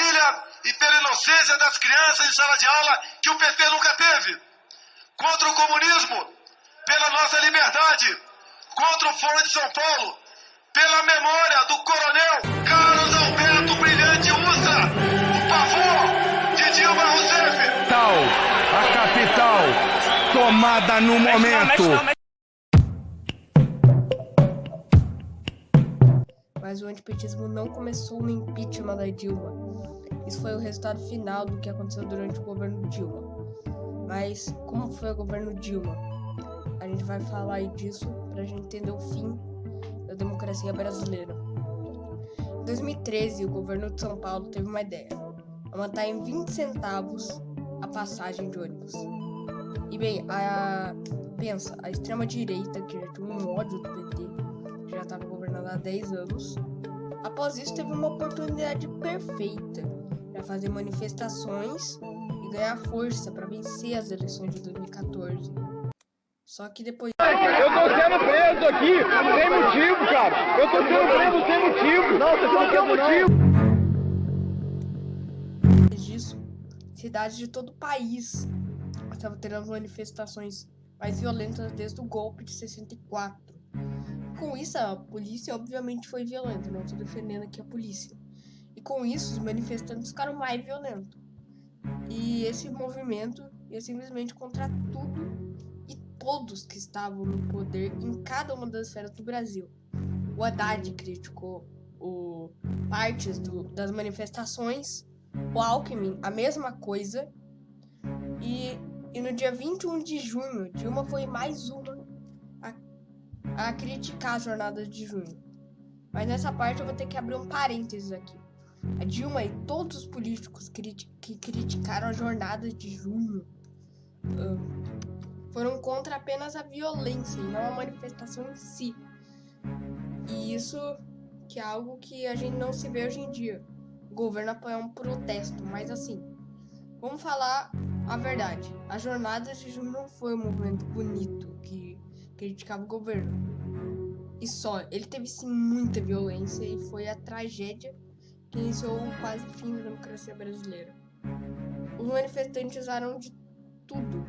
família e pela inocência das crianças em sala de aula que o PT nunca teve. Contra o comunismo, pela nossa liberdade. Contra o Foro de São Paulo, pela memória do coronel Carlos Alberto Brilhante Ustra, o pavor de Dilma Rousseff. A capital, tomada no momento. Mas o antipetismo não começou no impeachment da Dilma. Isso foi o resultado final do que aconteceu durante o governo Dilma. Mas como foi o governo Dilma? A gente vai falar aí disso pra gente entender o fim da democracia brasileira. Em 2013, o governo de São Paulo teve uma ideia: aumentar em 20 centavos a passagem de ônibus. E bem, a extrema-direita, que já tinha um ódio do PT, que já estava governando há 10 anos, após isso teve uma oportunidade perfeita para fazer manifestações e ganhar força para vencer as eleições de 2014. Só que depois... Eu tô sendo preso aqui sem motivo, cara. Eu tô sendo preso sem motivo. Não, você não tem motivo. Depois disso, cidades de todo o país estavam tendo manifestações mais violentas desde o golpe de 64. Com isso, a polícia obviamente foi violenta. Não estou defendendo aqui a polícia. E com isso, os manifestantes ficaram mais violentos. E esse movimento ia simplesmente contra tudo e todos que estavam no poder em cada uma das esferas do Brasil. O Haddad criticou partes das manifestações, o Alckmin a mesma coisa, e no dia 21 de junho, Dilma foi mais uma a criticar as jornadas de junho. Mas nessa parte eu vou ter que abrir um parênteses aqui. A Dilma e todos os políticos que criticaram as jornadas de junho foram contra apenas a violência e não a manifestação em si. E isso que é algo que a gente não se vê hoje em dia. O governo apoia um protesto, mas assim, vamos falar a verdade. As jornadas de junho não foi um movimento bonito que criticava o governo. E só, ele teve sim muita violência e foi a tragédia que iniciou o quase fim da democracia brasileira. Os manifestantes usaram de tudo,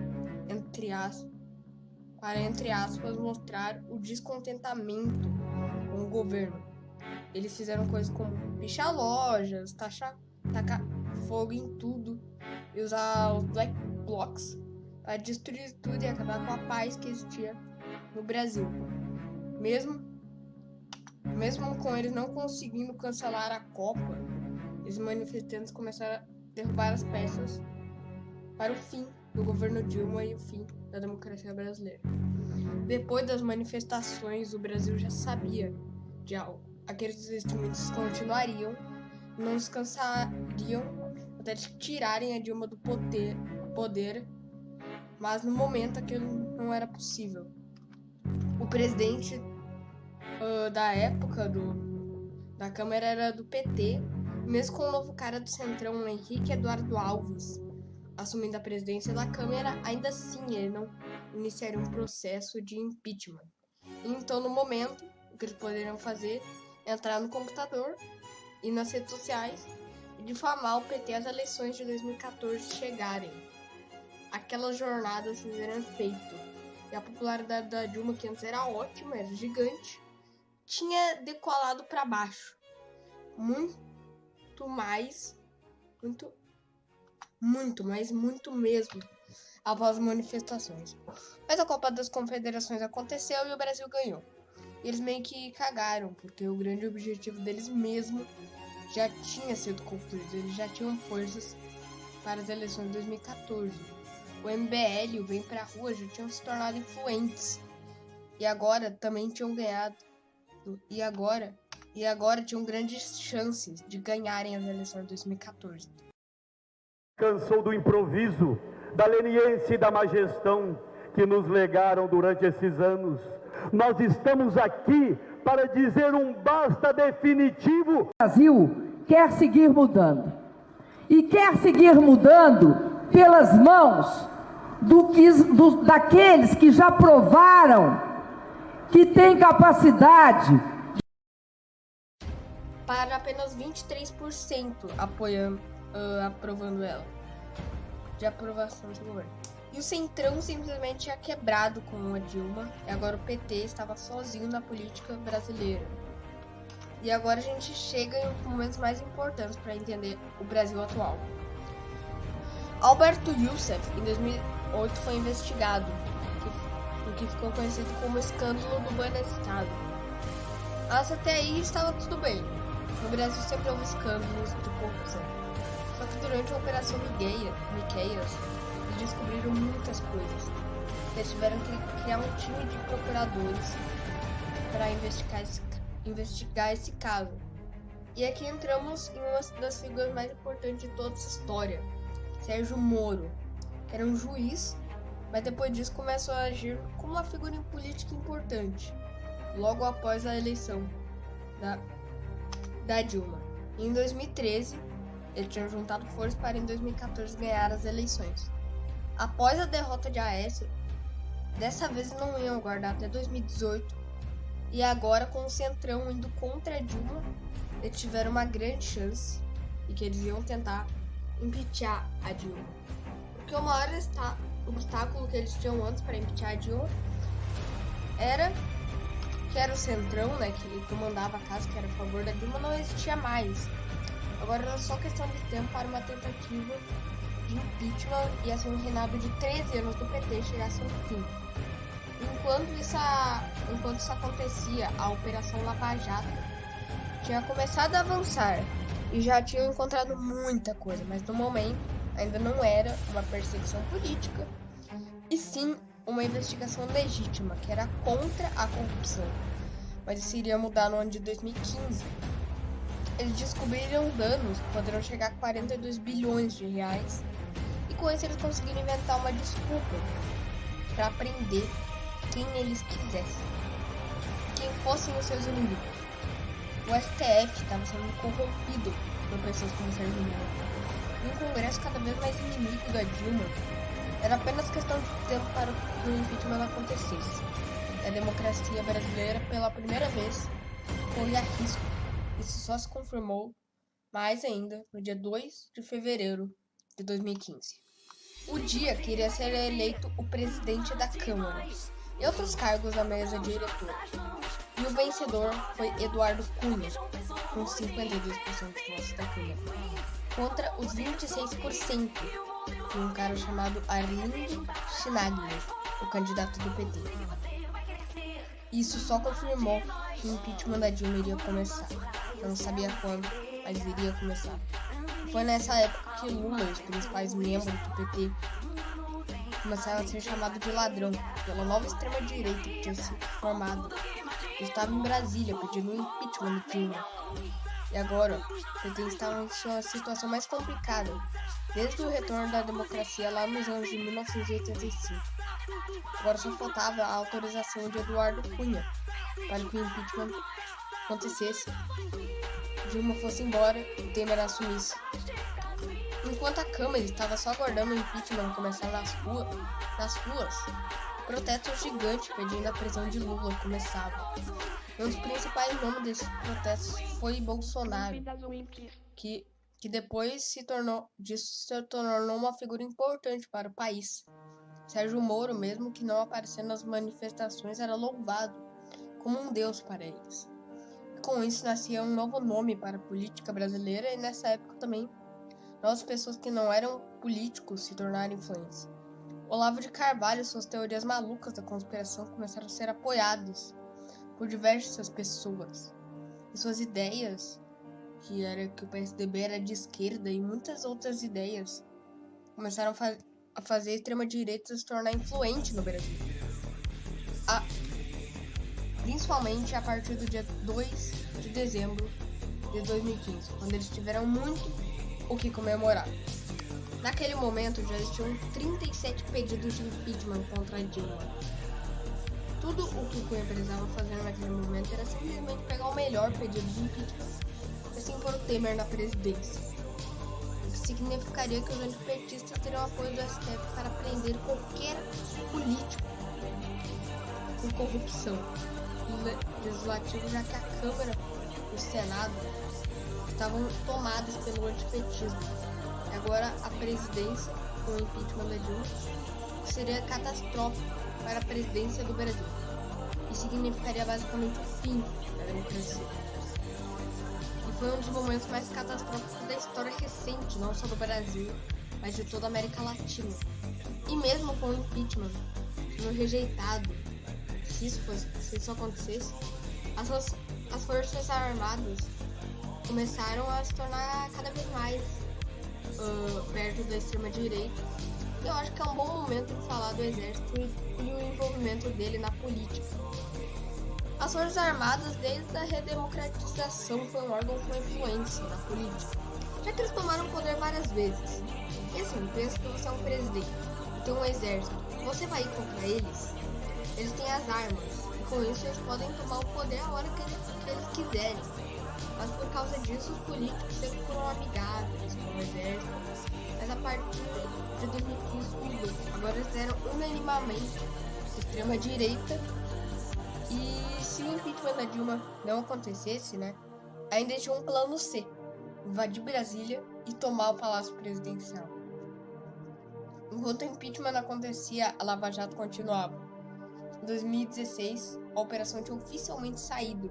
entre aspas, mostrar o descontentamento com o governo. Eles fizeram coisas como pichar lojas, tacar fogo em tudo e usar os black blocs para destruir tudo e acabar com a paz que existia no Brasil. Mesmo com eles não conseguindo cancelar a Copa, os manifestantes começaram a derrubar as peças para o fim do governo Dilma e o fim da democracia brasileira. Depois das manifestações, o Brasil já sabia de algo. Aqueles instrumentos continuariam, não descansariam até tirarem a Dilma do poder, mas no momento aquilo não era possível. O presidente da época da Câmara era do PT, mesmo com o novo cara do Centrão, Henrique Eduardo Alves, assumindo a presidência da Câmara, ainda assim ele não iniciaria um processo de impeachment. Então, no momento, o que eles poderiam fazer é entrar no computador e nas redes sociais e difamar o PT às eleições de 2014 chegarem. Aquelas jornadas fizeram efeito. E a popularidade da Dilma, que antes era ótima, era gigante, tinha decolado para baixo. Muito mesmo, após as manifestações. Mas a Copa das Confederações aconteceu e o Brasil ganhou. E eles meio que cagaram, porque o grande objetivo deles mesmo já tinha sido concluído. Eles já tinham forças para as eleições de 2014. O MBL, o Vem Pra Rua, já tinham se tornado influentes. E agora também tinham ganhado. E agora tinham grandes chances de ganharem as eleições de 2014. Cansou do improviso, da leniência e da má gestão que nos legaram durante esses anos. Nós estamos aqui para dizer um basta definitivo. O Brasil quer seguir mudando. E quer seguir mudando pelas mãos daqueles que já provaram que têm capacidade. para apenas 23% aprovando ela, de aprovação do governo. E o Centrão simplesmente tinha quebrado com a Dilma, e agora o PT estava sozinho na política brasileira. E agora a gente chega em um momentos mais importantes para entender o Brasil atual. Alberto Youssef, em 2008, foi investigado, o que ficou conhecido como escândalo do Banestado. Mas até aí estava tudo bem. No Brasil sempre houve escândalos de corrupção. Só que durante a Operação Miqueias, eles descobriram muitas coisas. Eles tiveram que criar um time de procuradores para investigar esse caso. E aqui entramos em uma das figuras mais importantes de toda essa história, Sérgio Moro, que era um juiz, mas depois disso começou a agir como uma figura política importante, logo após a eleição da Dilma. Em 2013, ele tinha juntado forças para em 2014 ganhar as eleições. Após a derrota de Aécio, dessa vez não iam aguardar até 2018, e agora com o Centrão indo contra a Dilma, eles tiveram uma grande chance e que eles iam tentar impeachar a Dilma. Porque o maior obstáculo que eles tinham antes para impeachar a Dilma era o Centrão, né, que ele comandava a casa, que era a favor da Dilma, não existia mais. Agora era só questão de tempo para uma tentativa de impeachment e assim um reinado de 13 anos do PT chegasse ao fim. Enquanto isso acontecia, a Operação Lava Jato tinha começado a avançar e já tinham encontrado muita coisa, mas no momento ainda não era uma perseguição política, e sim uma investigação legítima, que era contra a corrupção. Mas isso iria mudar no ano de 2015. Eles descobriram danos que poderiam chegar a 42 bilhões de reais, e com isso eles conseguiram inventar uma desculpa para prender quem eles quisessem, quem fossem os seus inimigos. O STF estava sendo corrompido por pessoas como Sérgio Moro, e um Congresso cada vez mais inimigo da Dilma. Era apenas questão de tempo para que o impeachment acontecesse. A democracia brasileira, pela primeira vez, corria risco. Isso só se confirmou mais ainda no dia 2 de fevereiro de 2015. O dia que iria ser eleito o presidente da Câmara e outros cargos na mesa diretora. E o vencedor foi Eduardo Cunha, com 52% dos votos da Câmara, contra os 26% de um cara chamado Arlindo Chinaglia, o candidato do PT. Isso só confirmou que o impeachment da Dilma iria começar. Eu não sabia quando, mas iria começar. Foi nessa época que Lula e os principais membros do PT começaram a ser chamados de ladrão pela nova extrema-direita que tinha se formado. Eu estava em Brasília pedindo um impeachment de Dilma. E agora, o PT estava em sua situação mais complicada, desde o retorno da democracia lá nos anos de 1985. Agora só faltava a autorização de Eduardo Cunha para que o impeachment acontecesse, Dilma fosse embora e Temer assumisse. Enquanto a Câmara estava só aguardando o impeachment começar nas ruas, protestos gigantes pedindo a prisão de Lula começavam. Um dos principais nomes desses protestos foi Bolsonaro, que depois se tornou uma figura importante para o país. Sérgio Moro, mesmo que não aparecendo nas manifestações, era louvado como um deus para eles. Com isso nascia um novo nome para a política brasileira, e nessa época também novas pessoas que não eram políticos se tornaram influentes. Olavo de Carvalho e suas teorias malucas da conspiração começaram a ser apoiadas por diversas pessoas. E suas ideias, que o PSDB era de esquerda, e muitas outras ideias, começaram a fazer a extrema-direita se tornar influente no Brasil. Principalmente a partir do dia 2 de dezembro de 2015, quando eles tiveram muito o que comemorar. Naquele momento já existiam 37 pedidos de impeachment contra a Dilma. Tudo o que o Cunha precisava fazer naquele momento era simplesmente pegar o melhor pedido de impeachment e assim pôr o Temer na presidência. O que significaria que os antipetistas teriam apoio do STF para prender qualquer político por corrupção. O legislativo, já que a Câmara e o Senado estavam tomados pelo antipetismo. E agora a presidência, com o impeachment da Dilma, seria catastrófico para a presidência do Brasil. E significaria basicamente o fim da democracia. E foi um dos momentos mais catastróficos da história recente, não só do Brasil, mas de toda a América Latina. E mesmo com o impeachment sendo rejeitado, se isso acontecesse, as forças armadas começaram a se tornar cada vez mais perto da extrema-direita. E eu acho que é um bom momento de falar do exército e o envolvimento dele na política. As Forças Armadas, desde a redemocratização, foi um órgão com influência na política, já que eles tomaram poder várias vezes. E assim, pensa que você é um presidente e tem um exército, você vai ir contra eles? Eles têm as armas, e com isso eles podem tomar o poder a hora que eles quiserem. Mas por causa disso, os políticos sempre foram amigáveis com o exército. Mas a partir de 2015 mudou. Agora eles eram unanimamente extrema-direita. E se o impeachment da Dilma não acontecesse, ainda tinha um plano C: invadir Brasília e tomar o Palácio Presidencial. Enquanto o impeachment acontecia, a Lava Jato continuava. Em 2016, a operação tinha oficialmente saído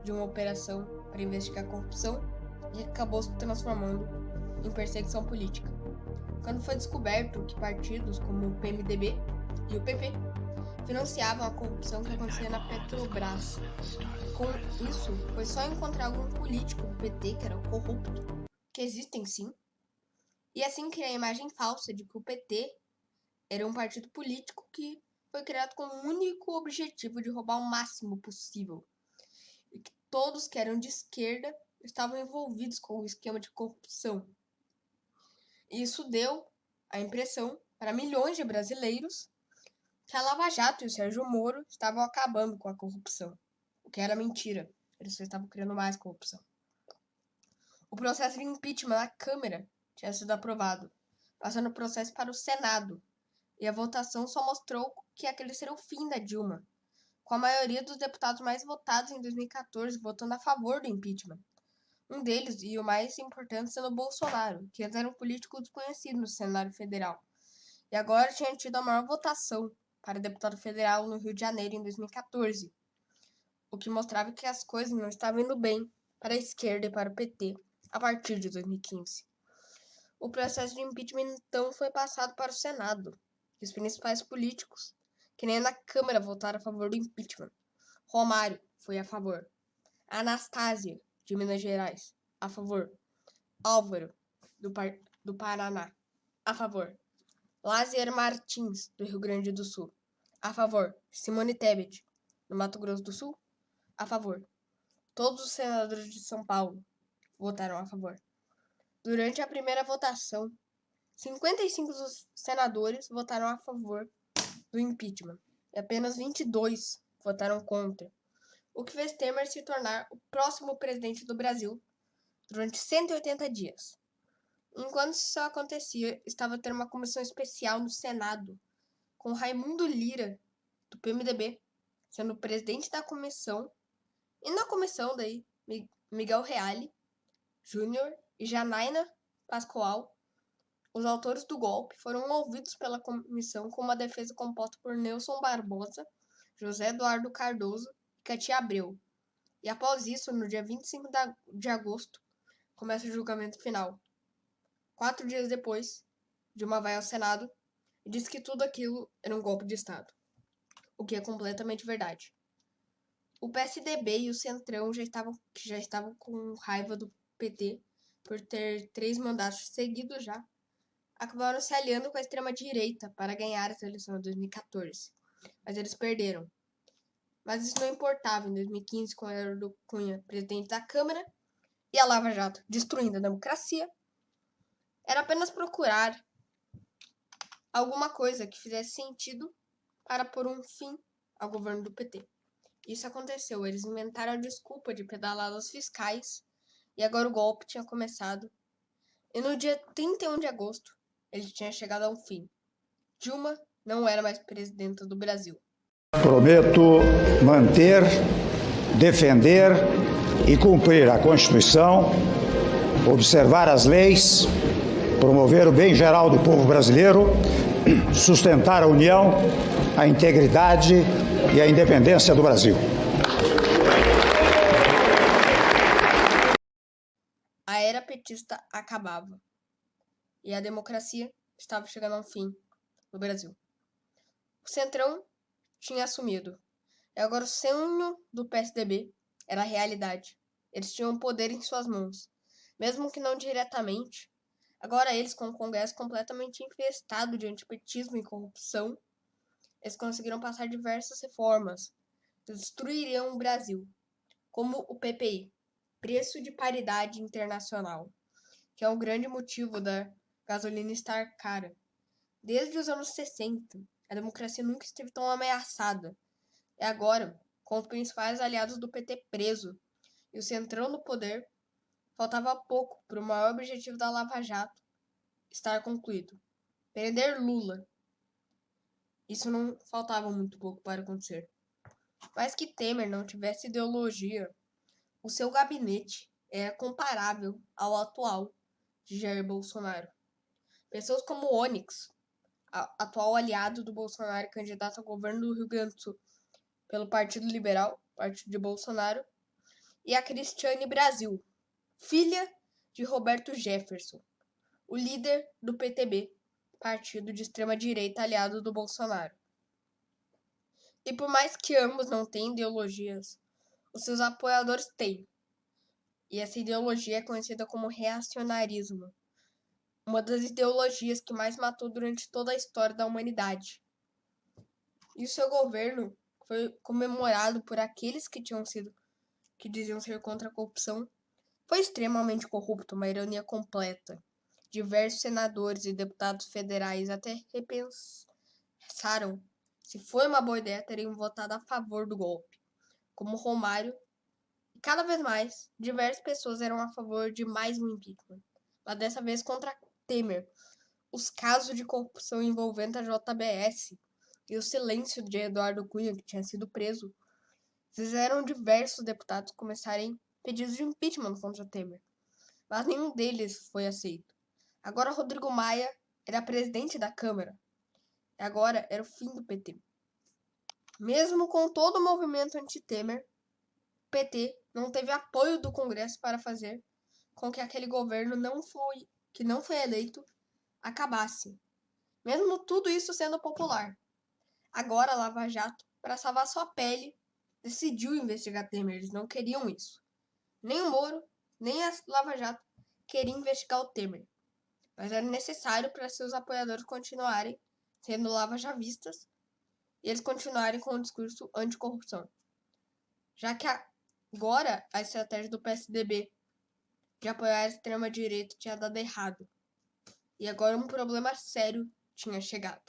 de uma operação para investigar a corrupção e acabou se transformando em perseguição política. Quando foi descoberto que partidos como o PMDB e o PP financiavam a corrupção que acontecia na Petrobras. Com isso, foi só encontrar algum político do PT que era corrupto, que existem sim, e assim criar a imagem falsa de que o PT era um partido político que foi criado com o único objetivo de roubar o máximo possível, e que todos que eram de esquerda estavam envolvidos com o esquema de corrupção. E isso deu a impressão para milhões de brasileiros que a Lava Jato e o Sérgio Moro estavam acabando com a corrupção, o que era mentira. Eles só estavam criando mais corrupção. O processo de impeachment na Câmara tinha sido aprovado, passando o processo para o Senado, e a votação só mostrou que aquele seria o fim da Dilma, com a maioria dos deputados mais votados em 2014 votando a favor do impeachment. Um deles, e o mais importante, sendo o Bolsonaro, que antes era um político desconhecido no cenário federal, e agora tinha tido a maior votação para deputado federal no Rio de Janeiro em 2014, o que mostrava que as coisas não estavam indo bem para a esquerda e para o PT a partir de 2015. O processo de impeachment então foi passado para o Senado, e os principais políticos, que nem na Câmara, votaram a favor do impeachment. Romário foi a favor. Anastácia, de Minas Gerais, a favor. Álvaro, do Paraná, a favor. Lázaro Martins, do Rio Grande do Sul, a favor. Simone Tebet, do Mato Grosso do Sul, a favor. Todos os senadores de São Paulo votaram a favor. Durante a primeira votação, 55 dos senadores votaram a favor do impeachment e apenas 22 votaram contra, o que fez Temer se tornar o próximo presidente do Brasil durante 180 dias. Enquanto isso acontecia, estava tendo uma comissão especial no Senado, com Raimundo Lira, do PMDB, sendo o presidente da comissão, e na comissão daí, Miguel Reale Júnior e Janaína Pascoal, os autores do golpe, foram ouvidos pela comissão com uma defesa composta por Nelson Barbosa, José Eduardo Cardoso e Katia Abreu. E após isso, no dia 25 de agosto, começa o julgamento final. 4 dias depois, Dilma vai ao Senado e diz que tudo aquilo era um golpe de Estado, o que é completamente verdade. O PSDB e o Centrão já estavam com raiva do PT por ter 3 mandatos seguidos já, acabaram se aliando com a extrema-direita para ganhar as eleições de 2014, mas eles perderam. Mas isso não importava em 2015, com Eduardo Cunha presidente da Câmara e a Lava Jato destruindo a democracia. Era apenas procurar alguma coisa que fizesse sentido para pôr um fim ao governo do PT. Isso aconteceu, eles inventaram a desculpa de pedaladas fiscais e agora o golpe tinha começado. E no dia 31 de agosto, ele tinha chegado a um fim. Dilma não era mais presidenta do Brasil. Prometo manter, defender e cumprir a Constituição, observar as leis, promover o bem geral do povo brasileiro, sustentar a união, a integridade e a independência do Brasil. A era petista acabava e a democracia estava chegando ao fim no Brasil. O Centrão tinha assumido e agora o sonho do PSDB era realidade. Eles tinham poder em suas mãos, mesmo que não diretamente. Agora eles, com o Congresso completamente infestado de antipetismo e corrupção, eles conseguiram passar diversas reformas que destruiriam o Brasil, como o PPI, Preço de Paridade Internacional, que é o grande motivo da gasolina estar cara. Desde os anos 60, a democracia nunca esteve tão ameaçada. E agora, com os principais aliados do PT preso e o Centrão no poder, faltava pouco para o maior objetivo da Lava Jato estar concluído: prender Lula. Isso não faltava muito pouco para acontecer. Mas que Temer não tivesse ideologia, o seu gabinete é comparável ao atual de Jair Bolsonaro. Pessoas como Onyx, atual aliado do Bolsonaro, candidato ao governo do Rio Grande do Sul pelo Partido Liberal, partido de Bolsonaro, e a Cristiane Brasil, filha de Roberto Jefferson, o líder do PTB, partido de extrema-direita aliado do Bolsonaro. E por mais que ambos não tenham ideologias, os seus apoiadores têm. E essa ideologia é conhecida como reacionarismo, uma das ideologias que mais matou durante toda a história da humanidade. E o seu governo foi comemorado por aqueles que diziam ser contra a corrupção. Foi extremamente corrupto, uma ironia completa. Diversos senadores e deputados federais até repensaram se foi uma boa ideia terem votado a favor do golpe, como Romário. E cada vez mais, diversas pessoas eram a favor de mais um impeachment, mas dessa vez contra Temer. Os casos de corrupção envolvendo a JBS e o silêncio de Eduardo Cunha, que tinha sido preso, fizeram diversos deputados começarem pedidos de impeachment contra Temer, mas nenhum deles foi aceito. Agora Rodrigo Maia era presidente da Câmara, e agora era o fim do PT. Mesmo com todo o movimento anti-Temer, o PT não teve apoio do Congresso para fazer com que aquele governo que não foi eleito acabasse. Mesmo tudo isso sendo popular. Agora a Lava Jato, para salvar sua pele, decidiu investigar Temer. Eles não queriam isso. Nem o Moro, nem a Lava Jato queriam investigar o Temer. Mas era necessário para seus apoiadores continuarem sendo lava-javistas e eles continuarem com o discurso anticorrupção. Já que agora a estratégia do PSDB de apoiar a extrema-direita tinha dado errado. E agora um problema sério tinha chegado.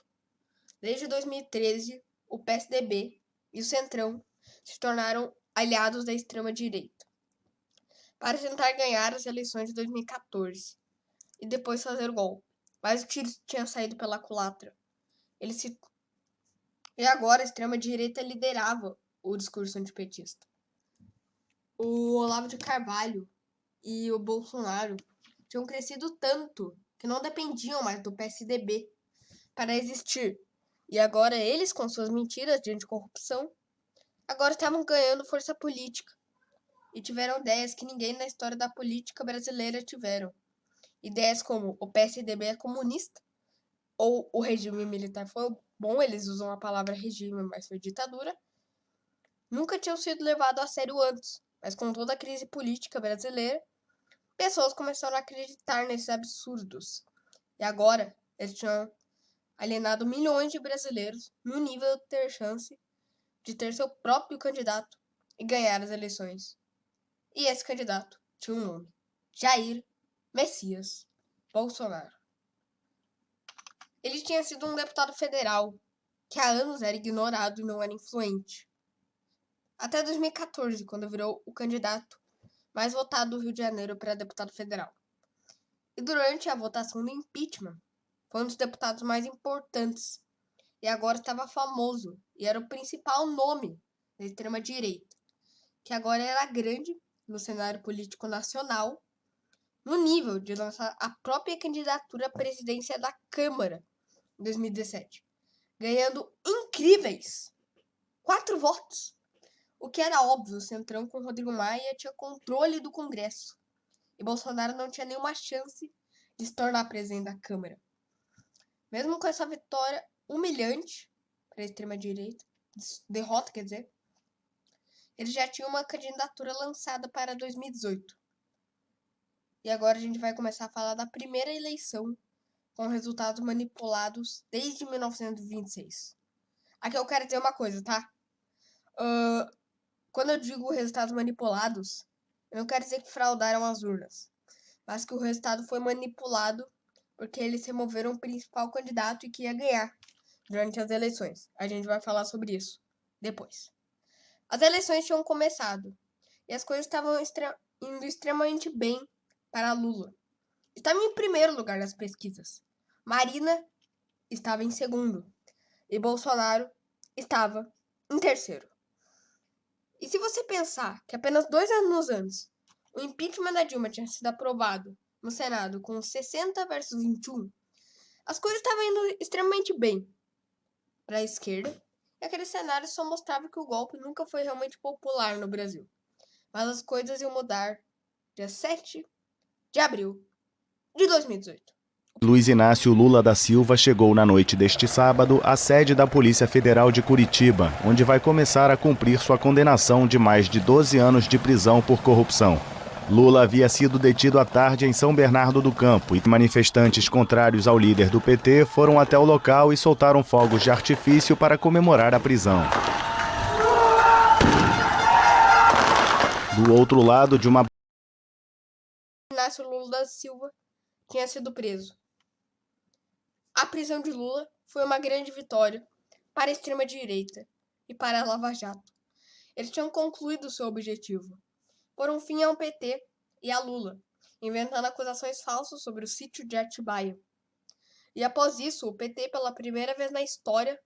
Desde 2013, o PSDB e o Centrão se tornaram aliados da extrema-direita para tentar ganhar as eleições de 2014 e depois fazer o golpe. Mas o tiro tinha saído pela culatra. E agora a extrema-direita liderava o discurso antipetista. O Olavo de Carvalho e o Bolsonaro tinham crescido tanto que não dependiam mais do PSDB para existir. E agora eles, com suas mentiras de anticorrupção, agora estavam ganhando força política. E tiveram ideias que ninguém na história da política brasileira tiveram. Ideias como o PSDB é comunista, ou o regime militar foi bom, eles usam a palavra regime, mas foi ditadura, nunca tinham sido levados a sério antes. Mas com toda a crise política brasileira, pessoas começaram a acreditar nesses absurdos. E agora, eles tinham alienado milhões de brasileiros no nível de ter chance de ter seu próprio candidato e ganhar as eleições. E esse candidato tinha um nome: Jair Messias Bolsonaro. Ele tinha sido um deputado federal que há anos era ignorado e não era influente. Até 2014, quando virou o candidato mais votado do Rio de Janeiro para deputado federal. E durante a votação do impeachment, foi um dos deputados mais importantes. E agora estava famoso e era o principal nome da extrema-direita, que agora era grande no cenário político nacional, no nível de lançar a própria candidatura à presidência da Câmara em 2017, ganhando incríveis 4 votos. O que era óbvio, o Centrão com Rodrigo Maia tinha controle do Congresso e Bolsonaro não tinha nenhuma chance de se tornar presidente da Câmara. Mesmo com essa vitória humilhante para a extrema-direita, derrota, quer dizer, ele já tinha uma candidatura lançada para 2018. E agora a gente vai começar a falar da primeira eleição com resultados manipulados desde 1926. Aqui eu quero dizer uma coisa, tá? Quando eu digo resultados manipulados, eu não quero dizer que fraudaram as urnas, mas que o resultado foi manipulado porque eles removeram o principal candidato e que ia ganhar durante as eleições. A gente vai falar sobre isso depois. As eleições tinham começado e as coisas estavam indo extremamente bem para Lula. Estava em primeiro lugar nas pesquisas. Marina estava em segundo e Bolsonaro estava em terceiro. E se você pensar que apenas 2 anos antes o impeachment da Dilma tinha sido aprovado no Senado com 60 versus 21, as coisas estavam indo extremamente bem para a esquerda, e aquele cenário só mostrava que o golpe nunca foi realmente popular no Brasil. Mas as coisas iam mudar dia 7 de abril de 2018. Luiz Inácio Lula da Silva chegou na noite deste sábado à sede da Polícia Federal de Curitiba, onde vai começar a cumprir sua condenação de mais de 12 anos de prisão por corrupção. Lula havia sido detido à tarde em São Bernardo do Campo e manifestantes contrários ao líder do PT foram até o local e soltaram fogos de artifício para comemorar a prisão. Do outro lado de uma... Inácio Lula da Silva tinha sido preso. A prisão de Lula foi uma grande vitória para a extrema-direita e para a Lava Jato. Eles tinham concluído seu objetivo, pôr um fim ao PT e a Lula, inventando acusações falsas sobre o sítio de Atibaia. E após isso, o PT, pela primeira vez na história,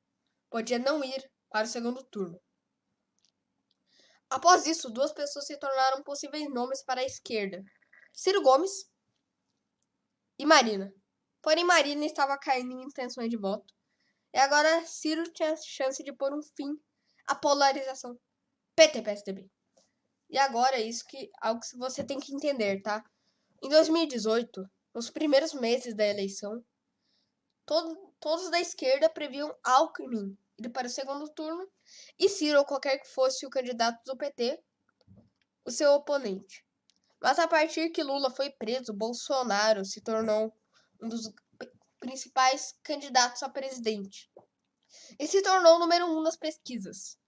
podia não ir para o segundo turno. Após isso, 2 pessoas se tornaram possíveis nomes para a esquerda: Ciro Gomes e Marina. Porém, Marina estava caindo em intenções de voto, e agora Ciro tinha chance de pôr um fim à polarização PT-PSDB. E agora algo que você tem que entender, tá? Em 2018, nos primeiros meses da eleição, todos da esquerda previam Alckmin ir para o segundo turno e Ciro, ou qualquer que fosse o candidato do PT, o seu oponente. Mas a partir que Lula foi preso, Bolsonaro se tornou um dos principais candidatos a presidente e se tornou o número 1 nas pesquisas.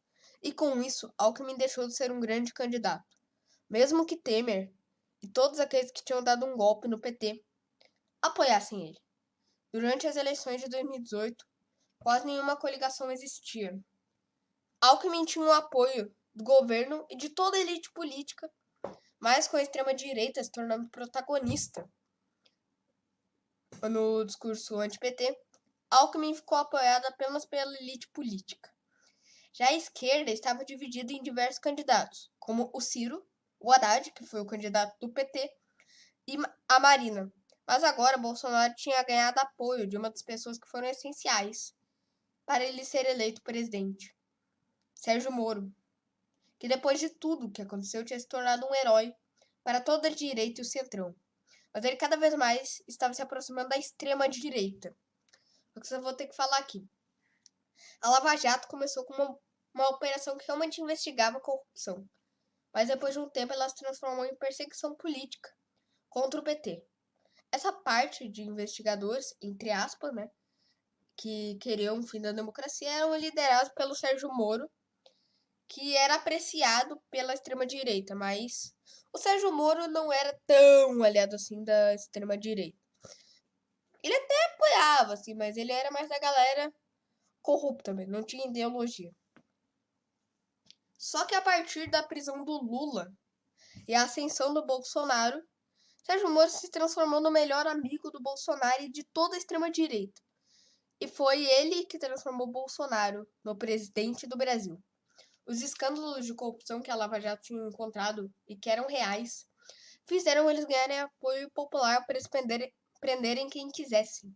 E com isso, Alckmin deixou de ser um grande candidato, mesmo que Temer e todos aqueles que tinham dado um golpe no PT apoiassem ele. Durante as eleições de 2018, quase nenhuma coligação existia. Alckmin tinha o apoio do governo e de toda a elite política, mas com a extrema-direita se tornando protagonista no discurso anti-PT, Alckmin ficou apoiado apenas pela elite política. Já a esquerda estava dividida em diversos candidatos, como o Ciro, o Haddad, que foi o candidato do PT, e a Marina. Mas agora Bolsonaro tinha ganhado apoio de uma das pessoas que foram essenciais para ele ser eleito presidente, Sérgio Moro, que depois de tudo que aconteceu tinha se tornado um herói para toda a direita e o centrão. Mas ele cada vez mais estava se aproximando da extrema-direita. O que eu vou ter que falar aqui. A Lava Jato começou com uma operação que realmente investigava a corrupção, mas depois de um tempo ela se transformou em perseguição política contra o PT. Essa parte de investigadores, entre aspas, né, que queriam o fim da democracia, eram liderados pelo Sérgio Moro, que era apreciado pela extrema-direita, mas o Sérgio Moro não era tão aliado assim da extrema-direita. Ele até apoiava, assim, mas ele era mais da galera corrupta mesmo, não tinha ideologia. Só que a partir da prisão do Lula e a ascensão do Bolsonaro, Sérgio Moro se transformou no melhor amigo do Bolsonaro e de toda a extrema-direita. E foi ele que transformou Bolsonaro no presidente do Brasil. Os escândalos de corrupção que a Lava Jato tinha encontrado e que eram reais fizeram eles ganharem apoio popular para eles prenderem quem quisessem.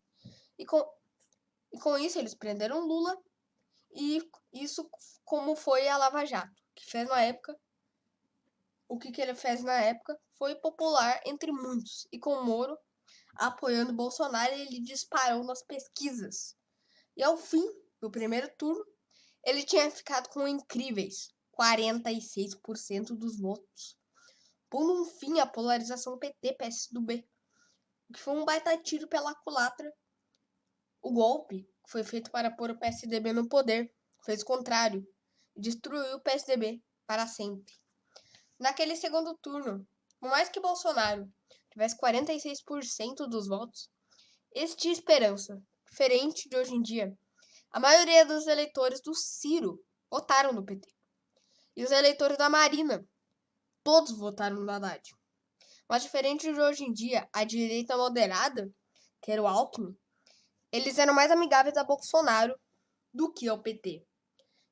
E com isso eles prenderam Lula, e isso como foi a Lava Jato, que fez na época. O que ele fez na época foi popular entre muitos, e com o Moro apoiando Bolsonaro, ele disparou nas pesquisas. E ao fim do primeiro turno, ele tinha ficado com incríveis 46% dos votos, pondo um fim à polarização PT-PSDB, o que foi um baita tiro pela culatra. O golpe que foi feito para pôr o PSDB no poder fez o contrário, e destruiu o PSDB para sempre. Naquele segundo turno, por mais que Bolsonaro tivesse 46% dos votos, esse tinha esperança. Diferente de hoje em dia, a maioria dos eleitores do Ciro votaram no PT. E os eleitores da Marina, todos votaram no Haddad. Mas diferente de hoje em dia, a direita moderada, que era o Alckmin, eles eram mais amigáveis a Bolsonaro do que ao PT.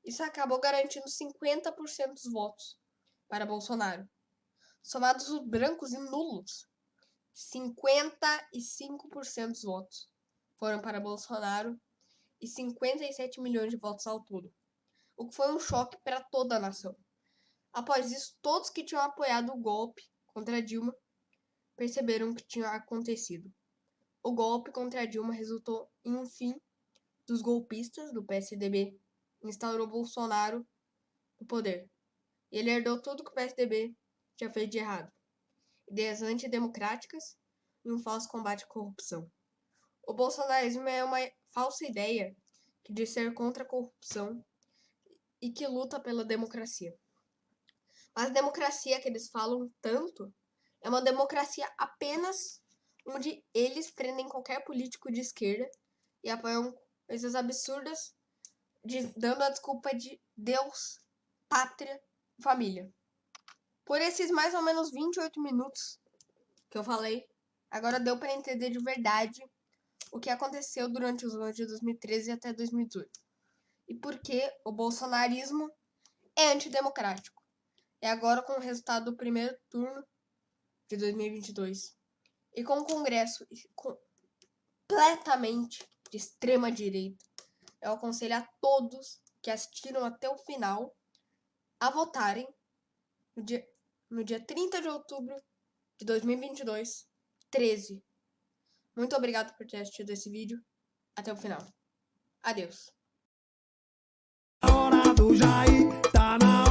Isso acabou garantindo 50% dos votos para Bolsonaro. Somados os brancos e nulos, 55% dos votos foram para Bolsonaro e 57 milhões de votos ao todo, o que foi um choque para toda a nação. Após isso, todos que tinham apoiado o golpe contra Dilma perceberam o que tinha acontecido. O golpe contra Dilma resultou em um fim dos golpistas do PSDB e instaurou Bolsonaro no poder. E ele herdou tudo que o PSDB tinha feito de errado: ideias antidemocráticas e um falso combate à corrupção. O bolsonarismo é uma falsa ideia que diz ser contra a corrupção e que luta pela democracia. Mas a democracia que eles falam tanto é uma democracia apenas onde eles prendem qualquer político de esquerda e apoiam coisas absurdas, dando a desculpa de Deus, pátria e família. Por esses mais ou menos 28 minutos que eu falei, agora deu para entender de verdade o que aconteceu durante os anos de 2013 até 2018. E por que o bolsonarismo é antidemocrático. É agora com o resultado do primeiro turno de 2022. E com o Congresso completamente de extrema direita, eu aconselho a todos que assistiram até o final a votarem no dia 30 de outubro de 2022, 13. Muito obrigado por ter assistido esse vídeo até o final. Adeus. A hora do Jair tá na